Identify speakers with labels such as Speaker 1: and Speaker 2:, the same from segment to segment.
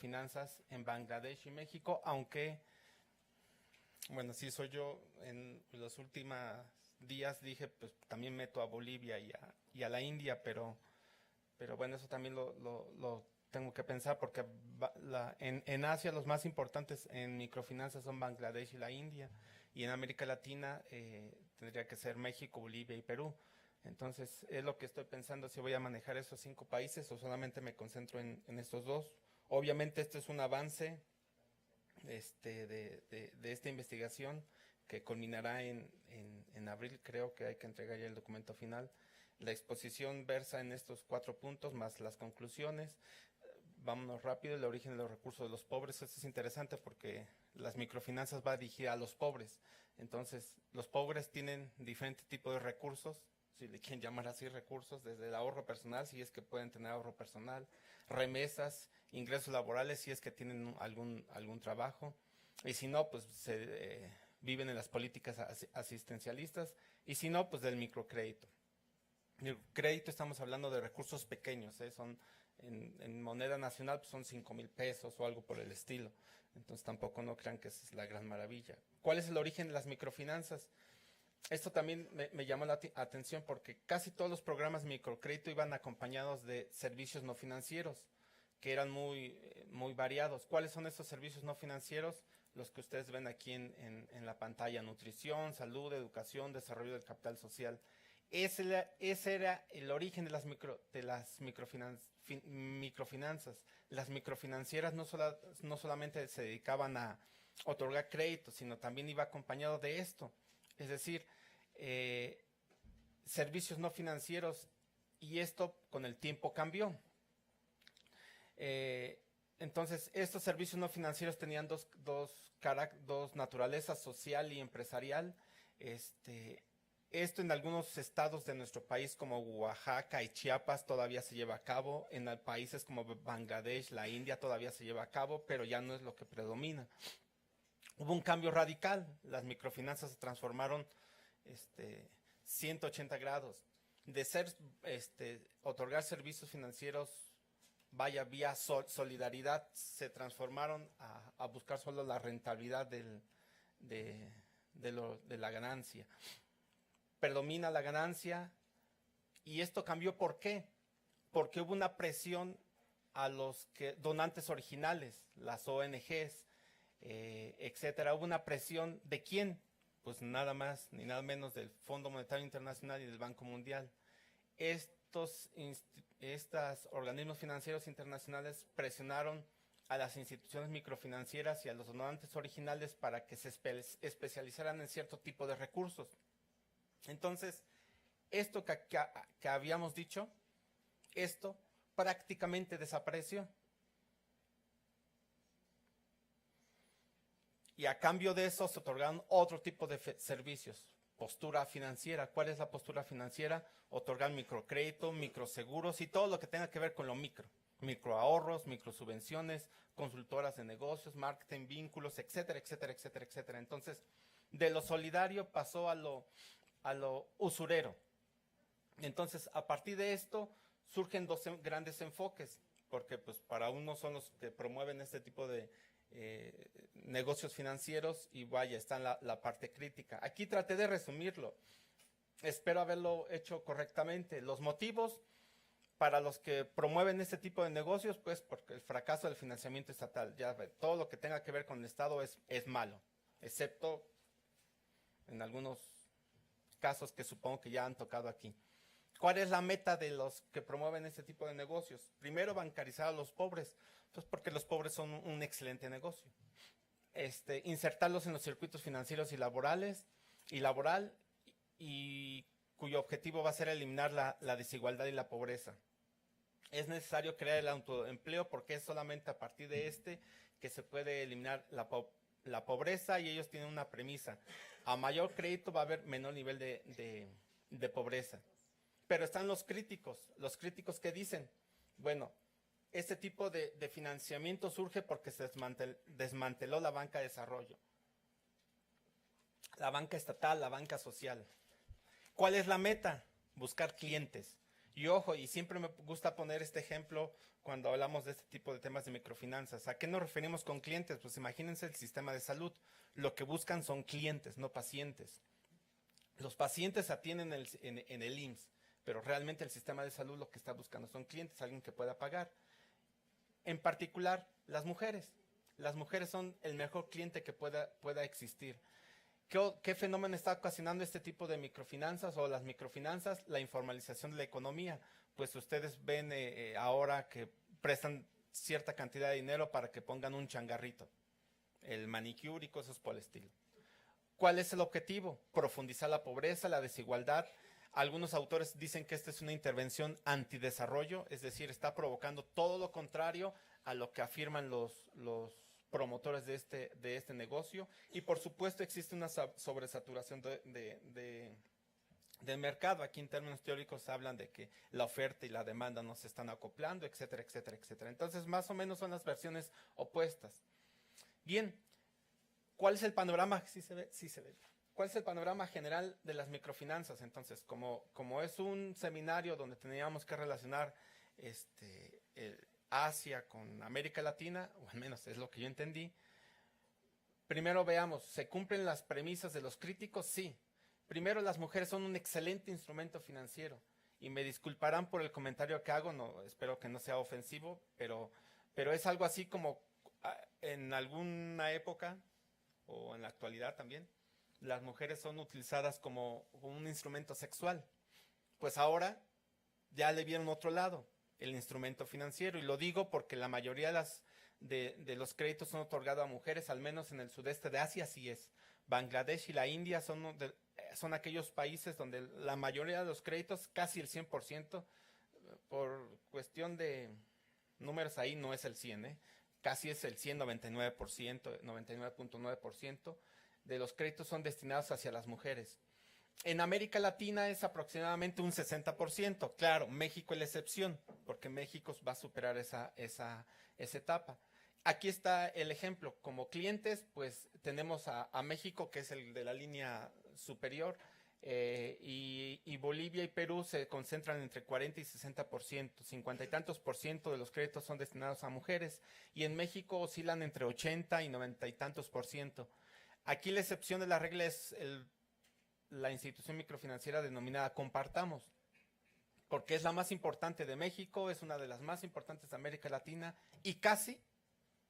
Speaker 1: microfinanzas en Bangladesh y México, aunque, bueno, sí soy yo, en los últimos días dije, pues también meto a Bolivia y a la India, pero bueno, eso también lo tengo que pensar porque en Asia los más importantes en microfinanzas son Bangladesh y la India, y en América Latina tendría que ser México, Bolivia y Perú. Entonces es lo que estoy pensando, si voy a manejar esos 5 países o solamente me concentro en estos dos. Obviamente este es un avance de esta investigación que culminará en abril. Creo que hay que entregar ya el documento final. La exposición versa en estos 4 puntos más las conclusiones. Vámonos rápido. El origen de los recursos de los pobres. Esto es interesante porque las microfinanzas va dirigida a los pobres. Entonces, los pobres tienen diferentes tipos de recursos, si le quieren llamar así, recursos, desde el ahorro personal, si es que pueden tener ahorro personal, remesas, ingresos laborales, si es que tienen algún trabajo, y si no, pues viven en las políticas asistencialistas, y si no, pues del microcrédito. El crédito, estamos hablando de recursos pequeños, son en moneda nacional pues son 5,000 pesos o algo por el estilo. Entonces tampoco no crean que esa es la gran maravilla. ¿Cuál es el origen de las microfinanzas? Esto también me llamó la atención porque casi todos los programas de microcrédito iban acompañados de servicios no financieros, que eran muy variados. ¿Cuáles son estos servicios no financieros? Los que ustedes ven aquí en la pantalla: nutrición, salud, educación, desarrollo del capital social. Ese era el origen de las microfinanzas. Las microfinancieras no solamente se dedicaban a otorgar créditos, sino también iba acompañado de esto. Es decir, servicios no financieros, y esto con el tiempo cambió. Entonces, estos servicios no financieros tenían dos naturalezas, social y empresarial. Esto en algunos estados de nuestro país como Oaxaca y Chiapas todavía se lleva a cabo, en países como Bangladesh, la India todavía se lleva a cabo, pero ya no es lo que predomina. Hubo un cambio radical, las microfinanzas se transformaron 180 grados, de ser otorgar servicios financieros vía solidaridad, se transformaron a buscar solo la rentabilidad de la ganancia. Predomina la ganancia, y esto cambió. ¿Por qué? Porque hubo una presión a los donantes originales, las ONGs, etcétera. Hubo una presión ¿de quién? Pues nada más ni nada menos del Fondo Monetario Internacional y del Banco Mundial. Estos organismos financieros internacionales presionaron a las instituciones microfinancieras y a los donantes originales para que se especializaran en cierto tipo de recursos. Entonces, esto que habíamos dicho, esto prácticamente desapareció. Y a cambio de eso se otorgaron otro tipo de servicios. Postura financiera. ¿Cuál es la postura financiera? Otorgar microcrédito, microseguros y todo lo que tenga que ver con lo micro. Microahorros, microsubvenciones, consultoras de negocios, marketing, vínculos, etcétera, etcétera, etcétera, etcétera. Entonces, de lo solidario pasó a lo usurero. Entonces, a partir de esto surgen dos grandes enfoques, porque pues para uno son los que promueven este tipo de negocios financieros, y vaya, está en la parte crítica. Aquí traté de resumirlo, espero haberlo hecho correctamente. Los motivos para los que promueven este tipo de negocios, pues porque el fracaso del financiamiento estatal, ya todo lo que tenga que ver con el Estado es malo, excepto en algunos casos que supongo que ya han tocado aquí. ¿Cuál es la meta de los que promueven este tipo de negocios? Primero, bancarizar a los pobres, pues porque los pobres son un excelente negocio. Insertarlos en los circuitos financieros y laboral, y cuyo objetivo va a ser eliminar la desigualdad y la pobreza. Es necesario crear el autoempleo porque es solamente a partir de que se puede eliminar la pobreza, y ellos tienen una premisa: a mayor crédito va a haber menor nivel de pobreza. Pero están los críticos que dicen, bueno, este tipo de financiamiento surge porque se desmanteló la banca de desarrollo, la banca estatal, la banca social. ¿Cuál es la meta? Buscar clientes. Y ojo, y siempre me gusta poner este ejemplo cuando hablamos de este tipo de temas de microfinanzas. ¿A qué nos referimos con clientes? Pues imagínense el sistema de salud. Lo que buscan son clientes, no pacientes. Los pacientes atienden en el IMSS, pero realmente el sistema de salud lo que está buscando son clientes, alguien que pueda pagar. En particular, las mujeres. Las mujeres son el mejor cliente que pueda existir. ¿Qué fenómeno está ocasionando este tipo de microfinanzas o las microfinanzas? La informalización de la economía. Pues ustedes ven ahora que prestan cierta cantidad de dinero para que pongan un changarrito, el manicure y cosas por el estilo. ¿Cuál es el objetivo? Profundizar la pobreza, la desigualdad. Algunos autores dicen que esta es una intervención antidesarrollo, es decir, está provocando todo lo contrario a lo que afirman los promotores de este negocio. Y por supuesto existe una sobresaturación del mercado. Aquí en términos teóricos hablan de que la oferta y la demanda no se están acoplando, etcétera, etcétera, etcétera. Entonces, más o menos son las versiones opuestas. Bien, ¿cuál es el panorama? Sí se ve, sí se ve. ¿Cuál es el panorama general de las microfinanzas? Entonces, como es un seminario donde teníamos que relacionar Asia con América Latina, o al menos es lo que yo entendí, primero veamos, ¿se cumplen las premisas de los críticos? Sí. Primero, las mujeres son un excelente instrumento financiero. Y me disculparán por el comentario que hago, no, espero que no sea ofensivo, pero es algo así como en alguna época, o en la actualidad también, las mujeres son utilizadas como un instrumento sexual. Pues ahora ya le vieron otro lado, el instrumento financiero. Y lo digo porque la mayoría de los créditos son otorgados a mujeres, al menos en el sudeste de Asia, así es. Bangladesh y la India son aquellos países donde la mayoría de los créditos, casi el 100%, por cuestión de números ahí no es el 100%, casi es el 100, 99%, 99.9% de los créditos son destinados hacia las mujeres. En América Latina es aproximadamente un 60%. Claro, México es la excepción, porque México va a superar esa etapa. Aquí está el ejemplo. Como clientes, pues tenemos a México, que es el de la línea superior, y Bolivia y Perú se concentran entre 40 y 60%, 50 y tantos por ciento de los créditos son destinados a mujeres, y en México oscilan entre 80 y 90 y tantos por ciento. Aquí la excepción de la regla es la institución microfinanciera denominada Compartamos, porque es la más importante de México, es una de las más importantes de América Latina y casi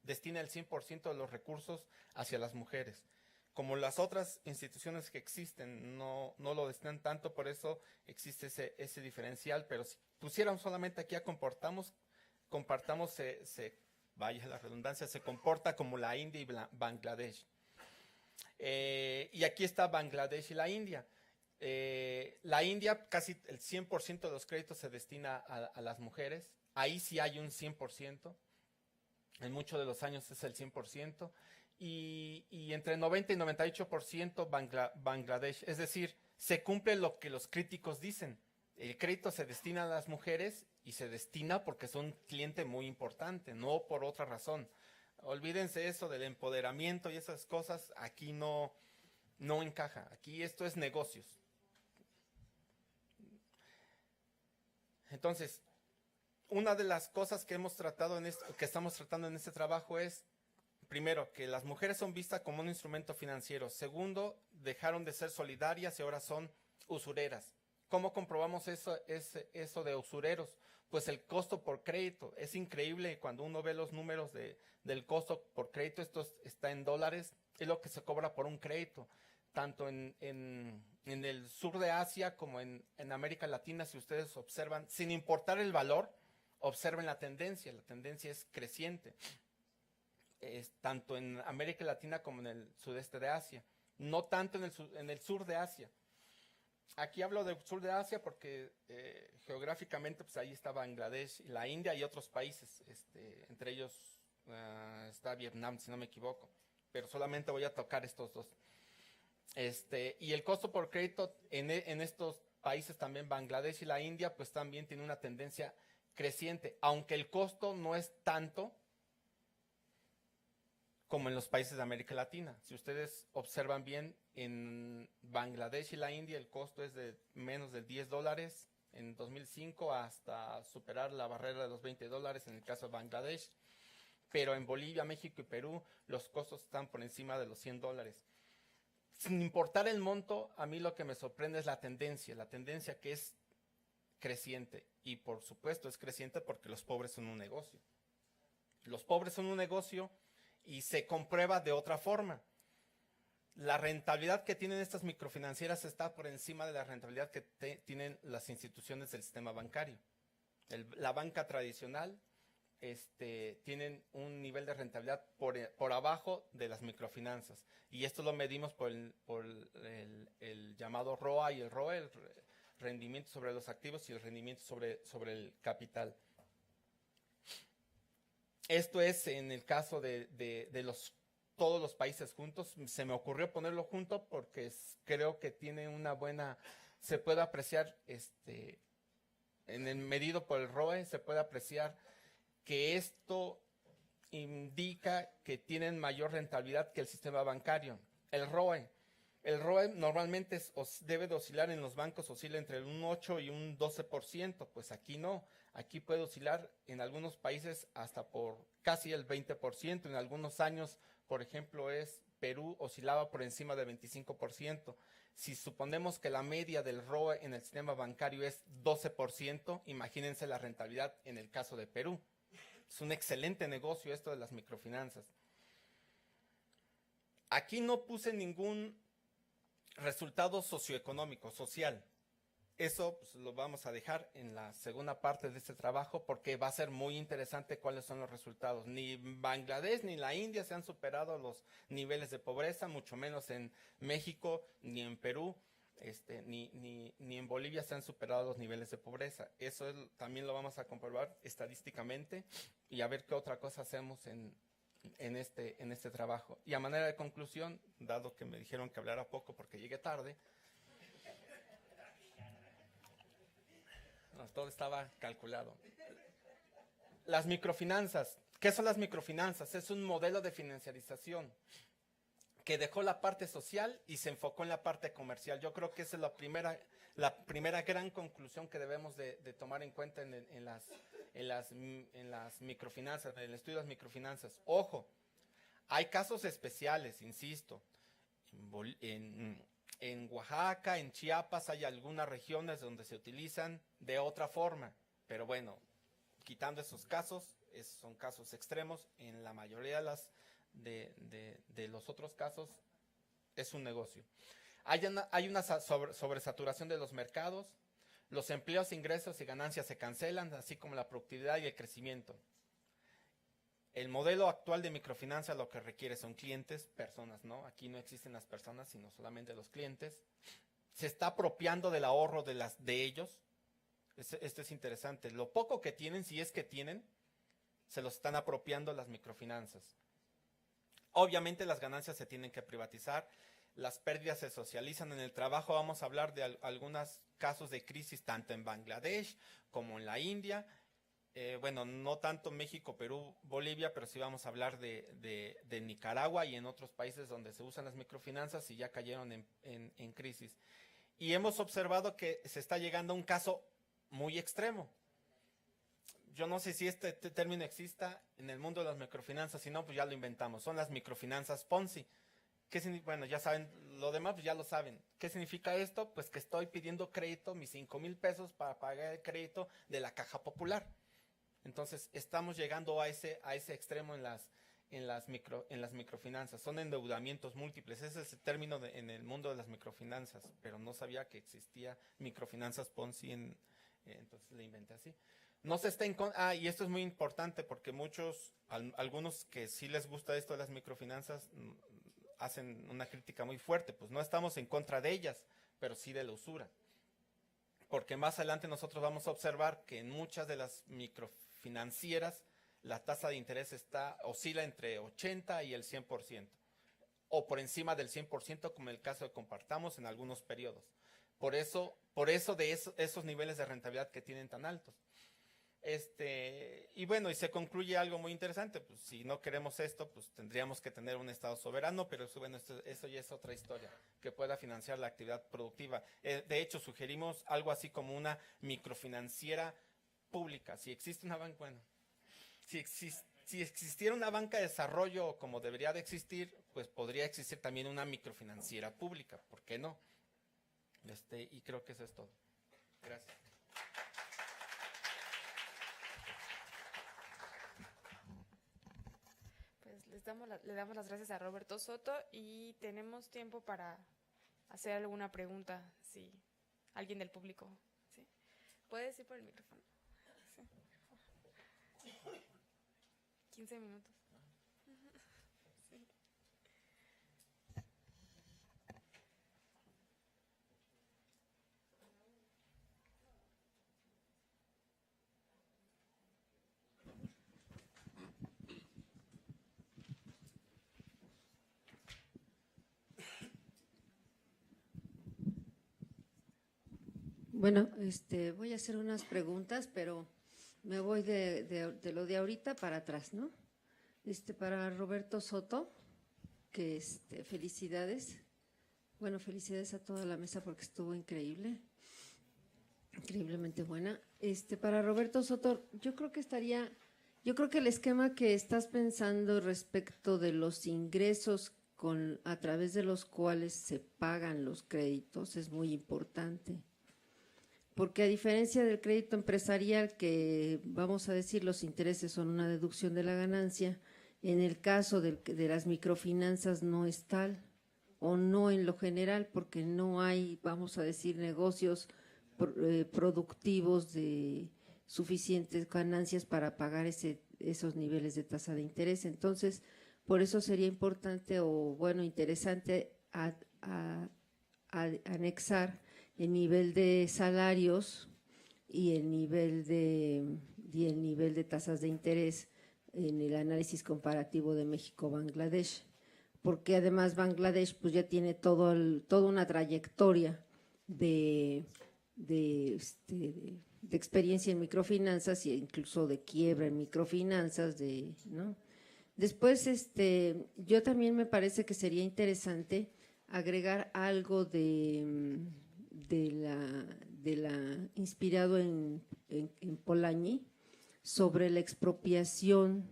Speaker 1: destina el 100% de los recursos hacia las mujeres. Como las otras instituciones que existen no lo destinan tanto, por eso existe ese diferencial, pero si pusieran solamente aquí a Compartamos vaya la redundancia, se comporta como la India y Bangladesh. Y aquí está Bangladesh y la India. La India, casi el 100% de los créditos se destina a las mujeres. Ahí sí hay un 100%. En muchos de los años es el 100%. Y entre 90 y 98% Bangladesh. Es decir, se cumple lo que los críticos dicen. El crédito se destina a las mujeres y se destina porque son un cliente muy importante, no por otra razón. Olvídense eso del empoderamiento y esas cosas, aquí no encaja. Aquí esto es negocios. Entonces, una de las cosas que estamos tratando en este trabajo es, primero, que las mujeres son vistas como un instrumento financiero. Segundo, dejaron de ser solidarias y ahora son usureras. ¿Cómo comprobamos eso de usureros? Pues el costo por crédito. Es increíble cuando uno ve los números del costo por crédito. Esto está en dólares. Es lo que se cobra por un crédito. Tanto en el sur de Asia como en América Latina, si ustedes observan, sin importar el valor, observen la tendencia. La tendencia es creciente. Tanto en América Latina como en el sudeste de Asia. No tanto en el sur de Asia. Aquí hablo del sur de Asia porque geográficamente pues ahí está Bangladesh, la India y otros países, entre ellos está Vietnam, si no me equivoco, pero solamente voy a tocar estos dos. Y el costo por crédito en estos países también, Bangladesh y la India, pues también tiene una tendencia creciente, aunque el costo no es tanto como en los países de América Latina. Si ustedes observan bien, en Bangladesh y la India el costo es de menos de $10, en 2005 hasta superar la barrera de los $20 en el caso de Bangladesh. Pero en Bolivia, México y Perú los costos están por encima de los $100. Sin importar el monto, a mí lo que me sorprende es la tendencia que es creciente. Y por supuesto es creciente porque los pobres son un negocio. Los pobres son un negocio y se comprueba de otra forma. La rentabilidad que tienen estas microfinancieras está por encima de la rentabilidad que tienen las instituciones del sistema bancario. La banca tradicional tienen un nivel de rentabilidad por abajo de las microfinanzas. Y esto lo medimos por el llamado ROA y el ROE, el rendimiento sobre los activos y el rendimiento sobre el capital. Esto es en el caso de todos los países juntos. Se me ocurrió ponerlo junto porque creo que tiene una buena, se puede apreciar, en el medido por el ROE, se puede apreciar que esto indica que tienen mayor rentabilidad que el sistema bancario. El ROE normalmente debe de oscilar en los bancos, oscila entre un 8 y un 12%, pues aquí no. Aquí puede oscilar en algunos países hasta por casi el 20%. En algunos años, por ejemplo, Perú oscilaba por encima del 25%. Si suponemos que la media del ROE en el sistema bancario es 12%, imagínense la rentabilidad en el caso de Perú. Es un excelente negocio esto de las microfinanzas. Aquí no puse ningún resultado socioeconómico, social. Eso pues, lo vamos a dejar en la segunda parte de este trabajo porque va a ser muy interesante cuáles son los resultados. Ni Bangladesh ni la India se han superado los niveles de pobreza, mucho menos en México ni en Perú. Ni en Bolivia se han superado los niveles de pobreza. Eso también lo vamos a comprobar estadísticamente y a ver qué otra cosa hacemos en este trabajo. Y a manera de conclusión, dado que me dijeron que hablara poco porque llegué tarde, todo estaba calculado. Las microfinanzas. ¿Qué son las microfinanzas? Es un modelo de financiarización que dejó la parte social y se enfocó en la parte comercial. Yo creo que esa es la primera gran conclusión que debemos de tomar en cuenta en las microfinanzas, en el estudio de las microfinanzas. Ojo, hay casos especiales, insisto. En Oaxaca, en Chiapas, hay algunas regiones donde se utilizan de otra forma. Pero bueno, quitando esos casos, son casos extremos. En la mayoría de los otros casos es un negocio. Hay una sobresaturación de los mercados, los empleos, ingresos y ganancias se cancelan, así como la productividad y el crecimiento. El modelo actual de microfinanza lo que requiere son clientes, personas, ¿no? Aquí no existen las personas, sino solamente los clientes. Se está apropiando del ahorro de ellos. Esto es interesante. Lo poco que tienen, si es que tienen, se los están apropiando las microfinanzas. Obviamente las ganancias se tienen que privatizar, las pérdidas se socializan en el trabajo. Vamos a hablar de algunos casos de crisis tanto en Bangladesh como en la India. Bueno, no tanto México, Perú, Bolivia, pero sí vamos a hablar de Nicaragua y en otros países donde se usan las microfinanzas y ya cayeron en crisis. Y hemos observado que se está llegando a un caso muy extremo. Yo no sé si este término exista en el mundo de las microfinanzas, si no, pues ya lo inventamos. Son las microfinanzas Ponzi. Bueno, ya saben, lo demás pues ya lo saben. ¿Qué significa esto? Pues que estoy pidiendo crédito, mis 5,000 pesos para pagar el crédito de la Caja Popular. Entonces, estamos llegando a ese extremo en las microfinanzas. Son endeudamientos múltiples. Ese es el término en el mundo de las microfinanzas, pero no sabía que existía microfinanzas Ponzi, entonces le inventé así. No se está y esto es muy importante porque algunos que sí les gusta esto de las microfinanzas, hacen una crítica muy fuerte. Pues no estamos en contra de ellas, pero sí de la usura. Porque más adelante nosotros vamos a observar que en muchas de las microfinancieras la tasa de interés oscila entre 80 y el 100%, o por encima del 100%, como en el caso de Compartamos en algunos periodos. Por eso de esos niveles de rentabilidad que tienen tan altos. Y bueno, y se concluye algo muy interesante, pues si no queremos esto, pues tendríamos que tener un Estado soberano, pero eso, bueno, eso ya es otra historia, que pueda financiar la actividad productiva. De hecho, sugerimos algo así como una microfinanciera pública. Si existe una banca, bueno, si existiera una banca de desarrollo como debería de existir, pues podría existir también una microfinanciera pública, ¿por qué no? Y creo que eso es todo. Gracias.
Speaker 2: Pues le damos las gracias a Roberto Soto y tenemos tiempo para hacer alguna pregunta, si alguien del público, ¿sí? ¿Puedes ir por el micrófono? Sí. 15 minutos. Sí.
Speaker 3: Bueno, voy a hacer unas preguntas, pero me voy de lo de ahorita para atrás, ¿no? Para Roberto Soto, que felicidades. Bueno, felicidades a toda la mesa porque estuvo increíble, increíblemente buena. Para Roberto Soto, yo creo que el esquema que estás pensando respecto de los ingresos a través de los cuales se pagan los créditos es muy importante. Porque a diferencia del crédito empresarial, que vamos a decir los intereses son una deducción de la ganancia, en el caso de las microfinanzas no es tal, o no en lo general, porque no hay, vamos a decir, negocios productivos de suficientes ganancias para pagar esos niveles de tasa de interés. Entonces, por eso sería importante o, bueno, interesante anexar el nivel de salarios y el nivel de tasas de interés en el análisis comparativo de México-Bangladesh, porque además Bangladesh pues ya tiene toda una trayectoria de experiencia en microfinanzas e incluso de quiebra en microfinanzas, ¿no? Después, yo también me parece que sería interesante agregar algo inspirado en Polanyi, sobre la expropiación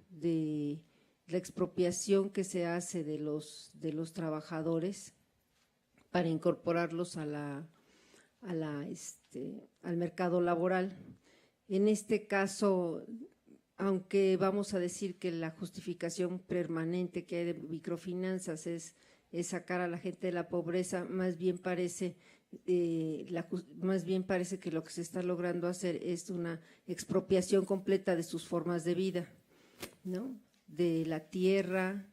Speaker 3: que se hace de los trabajadores para incorporarlos al mercado laboral. En este caso, aunque vamos a decir que la justificación permanente que hay de microfinanzas es sacar a la gente de la pobreza, más bien parece que lo que se está logrando hacer es una expropiación completa de sus formas de vida, ¿no? De la tierra,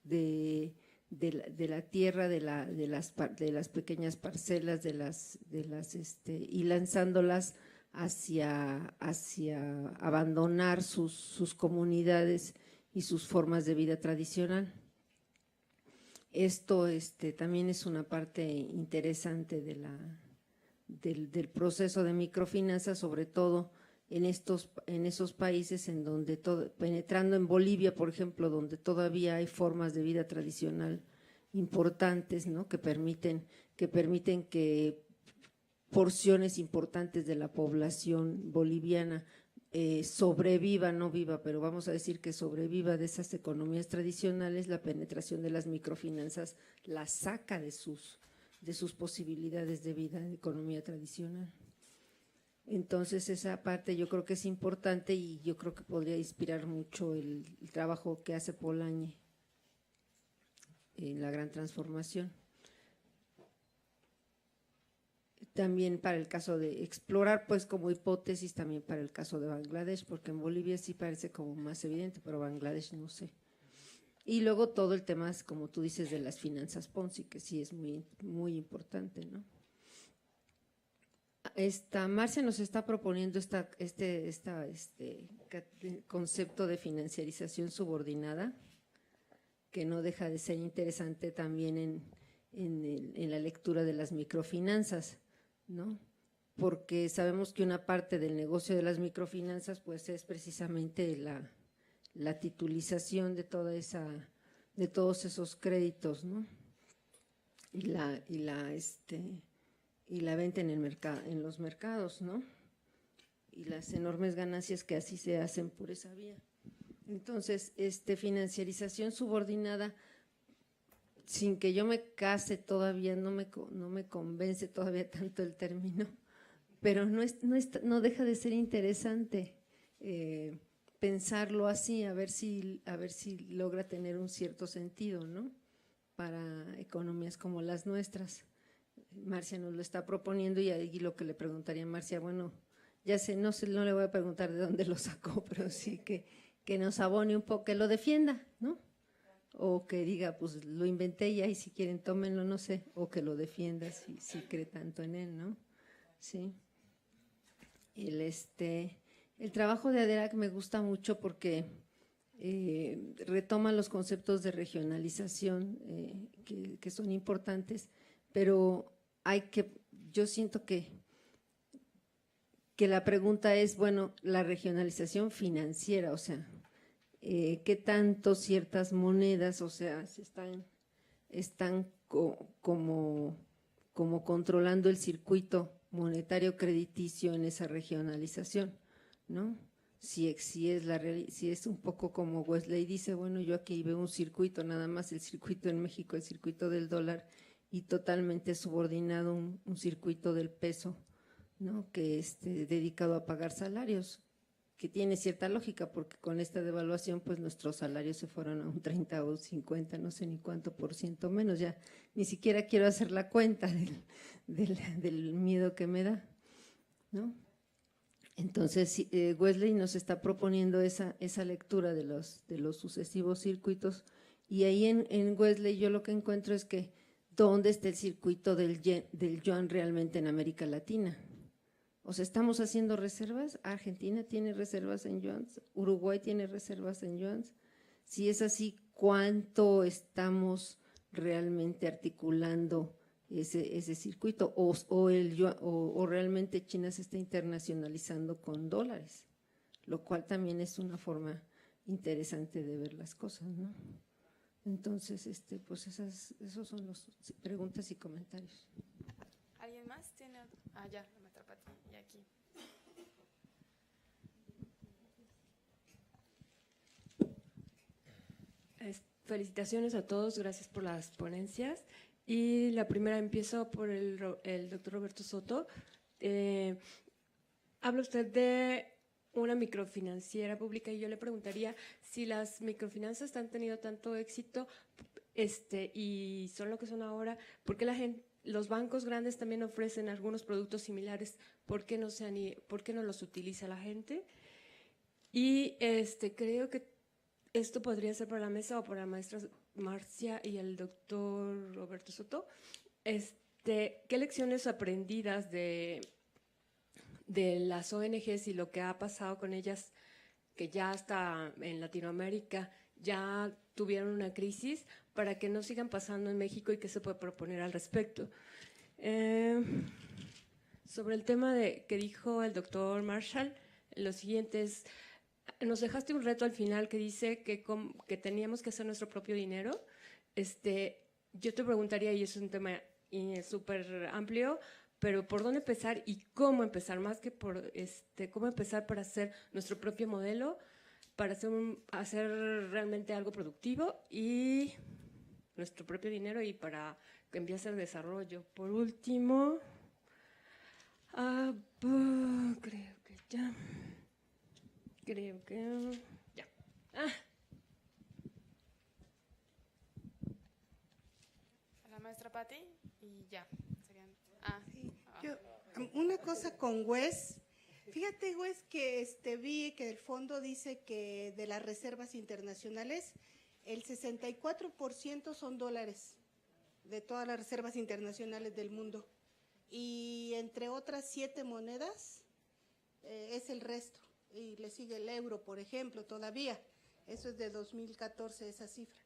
Speaker 3: de las pequeñas parcelas, y lanzándolas hacia abandonar sus comunidades y sus formas de vida tradicional. Esto también es una parte interesante del proceso de microfinanzas, sobre todo en esos países en donde penetrando en Bolivia, por ejemplo, donde todavía hay formas de vida tradicional importantes, ¿no? que permiten que porciones importantes de la población boliviana sobreviva, no viva, pero vamos a decir que sobreviva de esas economías tradicionales. La penetración de las microfinanzas la saca de sus posibilidades de vida de economía tradicional. Entonces esa parte yo creo que es importante y yo creo que podría inspirar mucho el trabajo que hace Polanyi en La Gran Transformación. También para el caso de explorar, pues como hipótesis, también para el caso de Bangladesh, porque en Bolivia sí parece como más evidente, pero Bangladesh no sé. Y luego todo el tema, como tú dices, de las finanzas Ponzi, que sí es muy, muy importante, ¿no? Marcia nos está proponiendo este concepto de financiarización subordinada, que no deja de ser interesante también en la lectura de las microfinanzas, ¿no? porque sabemos que una parte del negocio de las microfinanzas pues es precisamente la titulización de todos esos créditos, ¿no? Y la venta en el mercado, en los mercados, ¿no? Y las enormes ganancias que así se hacen por esa vía. Entonces, financiarización subordinada, sin que yo me case todavía, no me convence todavía tanto el término, pero no deja de ser interesante pensarlo así, a ver si logra tener un cierto sentido, ¿no? Para economías como las nuestras. Marcia nos lo está proponiendo y ahí lo que le preguntaría a Marcia, bueno, ya sé, no le voy a preguntar de dónde lo sacó, pero sí que nos abone un poco, que lo defienda, ¿no? O que diga, pues lo inventé ya y si quieren tómenlo, no sé, o que lo defienda si cree tanto en él, ¿no? Sí. El trabajo de ADERAC me gusta mucho porque retoma los conceptos de regionalización que son importantes, pero yo siento que la pregunta es, bueno, la regionalización financiera, o sea, qué tanto ciertas monedas, o sea, están como controlando el circuito monetario crediticio en esa regionalización, ¿no? Si es un poco como Wesley dice, bueno, yo aquí veo un circuito, nada más el circuito en México, el circuito del dólar, y totalmente subordinado un circuito del peso, ¿no? Que dedicado a pagar salarios, que tiene cierta lógica, porque con esta devaluación, pues nuestros salarios se fueron a un 30 o 50, no sé ni cuánto por ciento menos, ya ni siquiera quiero hacer la cuenta del miedo que me da, ¿no? Entonces, Wesley nos está proponiendo esa lectura de los sucesivos circuitos, y ahí en Wesley yo lo que encuentro es que ¿dónde está el circuito del yuan realmente en América Latina? O sea, ¿estamos haciendo reservas? ¿Argentina tiene reservas en yuans? ¿Uruguay tiene reservas en yuans? Si es así, ¿cuánto estamos realmente articulando ese circuito? ¿O realmente China se está internacionalizando con dólares? Lo cual también es una forma interesante de ver las cosas, ¿no? Entonces, pues esos son las preguntas y comentarios.
Speaker 2: ¿Alguien más tiene? Ya, me atrapa a ti, y aquí.
Speaker 4: Felicitaciones a todos, gracias por las ponencias. Y la primera empiezo por el doctor Roberto Soto. Habla usted de una microfinanciera pública y yo le preguntaría si las microfinanzas han tenido tanto éxito y son lo que son ahora, ¿por qué los bancos grandes también ofrecen algunos productos similares? ¿Por qué no los utiliza la gente? Y creo que esto podría ser para la mesa o para la maestra Marcia y el doctor Roberto Soto. ¿Qué lecciones aprendidas de las ONGs y lo que ha pasado con ellas, que ya hasta en Latinoamérica ya tuvieron una crisis, para que no sigan pasando en México, y qué se puede proponer al respecto? Sobre el tema que dijo el doctor Marshall, lo siguiente es, nos dejaste un reto al final que dice que teníamos que hacer nuestro propio dinero. Yo te preguntaría, y es un tema súper amplio, pero ¿por dónde empezar y cómo empezar? Más que por cómo empezar para hacer nuestro propio modelo, para hacer realmente algo productivo y nuestro propio dinero, y para que empiece el desarrollo. Por último, creo que ya.
Speaker 2: La maestra Patti y ya.
Speaker 5: Una cosa con Wes. Fíjate, Wes, que vi que el fondo dice que de las reservas internacionales, el 64% son dólares, de todas las reservas internacionales del mundo. Y entre otras 7 monedas es el resto. Y le sigue el euro, por ejemplo, todavía. Eso es de 2014, esa cifra.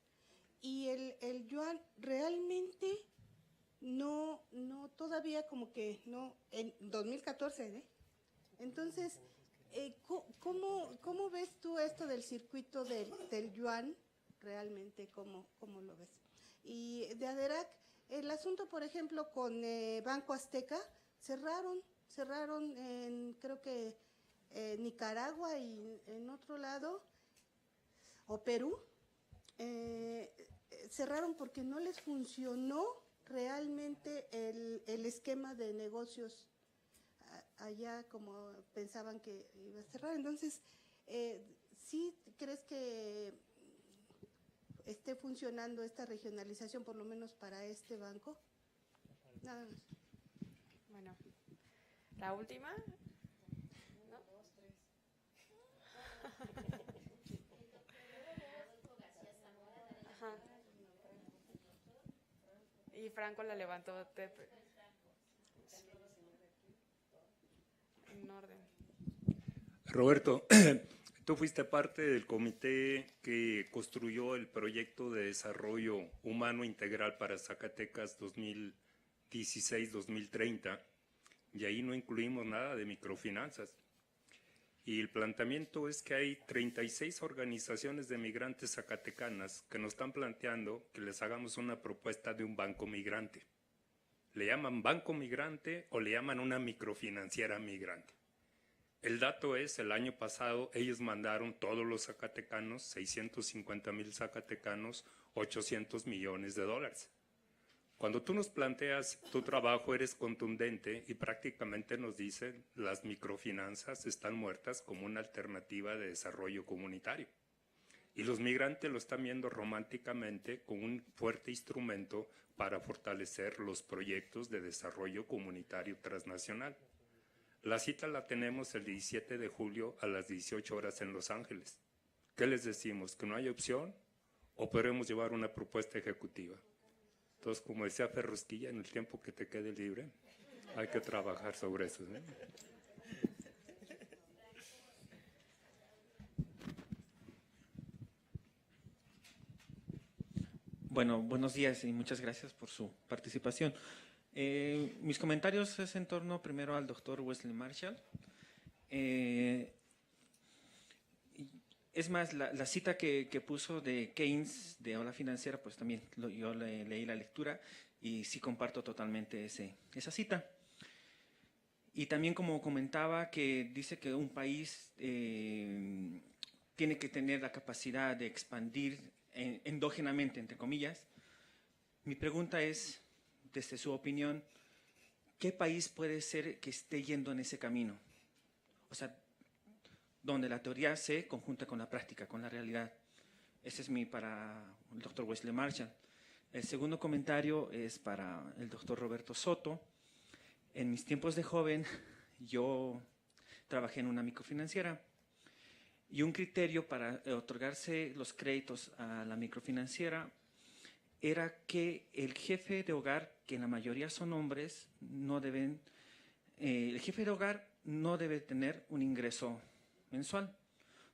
Speaker 5: Y el yuan realmente todavía como que no, en 2014, ¿eh? Entonces, ¿cómo ves tú esto del circuito del yuan? Realmente, ¿cómo lo ves? Y de ADERAC, el asunto, por ejemplo, con Banco Azteca, cerraron en, creo que Nicaragua y en otro lado, o Perú, cerraron porque no les funcionó realmente el esquema de negocios allá como pensaban que iba a cerrar. Entonces, ¿sí crees que esté funcionando esta regionalización, por lo menos para este banco? Nada más.
Speaker 2: Bueno, la última. ¿No? Ajá. Y Franco la levantó en orden.
Speaker 6: Roberto, tú fuiste parte del comité que construyó el proyecto de desarrollo humano integral para Zacatecas 2016-2030 y ahí no incluimos nada de microfinanzas. Y el planteamiento es que hay 36 organizaciones de migrantes zacatecanas que nos están planteando que les hagamos una propuesta de un banco migrante. ¿Le llaman banco migrante o le llaman una microfinanciera migrante? El dato es, el año pasado ellos mandaron todos los zacatecanos, 650,000 zacatecanos, $800 millones. Cuando tú nos planteas tu trabajo, eres contundente y prácticamente nos dicen las microfinanzas están muertas como una alternativa de desarrollo comunitario. Y los migrantes lo están viendo románticamente como un fuerte instrumento para fortalecer los proyectos de desarrollo comunitario transnacional. La cita la tenemos el 17 de julio a las 18 horas en Los Ángeles. ¿Qué les decimos? ¿Que no hay opción o podemos llevar una propuesta ejecutiva? Entonces, como decía Ferrusquilla, en el tiempo que te quede libre, hay que trabajar sobre eso, ¿eh?
Speaker 7: Bueno, buenos días y muchas gracias por su participación. Mis comentarios es en torno primero al doctor Wesley Marshall. Es más, la cita que puso de Keynes, de Ola Financiera, pues también yo leí la lectura y sí comparto totalmente esa cita. Y también como comentaba, que dice que un país tiene que tener la capacidad de expandir endógenamente, entre comillas. Mi pregunta es, desde su opinión, ¿qué país puede ser que esté yendo en ese camino? O sea, donde la teoría se conjunta con la práctica, con la realidad. Ese es para el doctor Wesley Marshall. El segundo comentario es para el doctor Roberto Soto. En mis tiempos de joven, yo trabajé en una microfinanciera y un criterio para otorgarse los créditos a la microfinanciera era que el jefe de hogar, que en la mayoría son hombres, el jefe de hogar no debe tener un ingreso mensual.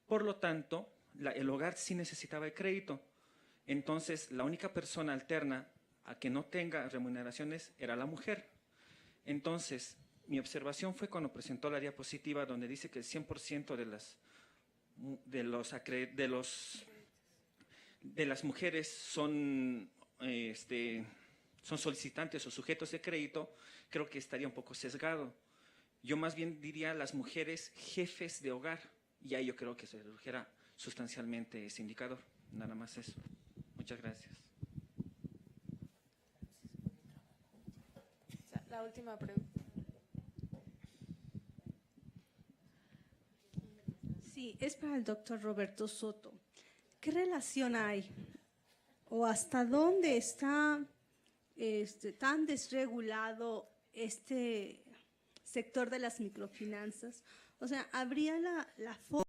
Speaker 7: Por lo tanto, el hogar sí necesitaba el crédito. Entonces, la única persona alterna a que no tenga remuneraciones era la mujer. Entonces, mi observación fue cuando presentó la diapositiva donde dice que el 100% de las mujeres son solicitantes o sujetos de crédito. Creo que estaría un poco sesgado. Yo más bien diría las mujeres jefes de hogar, y ahí yo creo que se redujera sustancialmente ese indicador. Nada más eso. Muchas gracias.
Speaker 2: La última pregunta.
Speaker 5: Sí, es para el doctor Roberto Soto. ¿Qué relación hay o hasta dónde está tan desregulado este sector de las microfinanzas? O sea, ¿habría la forma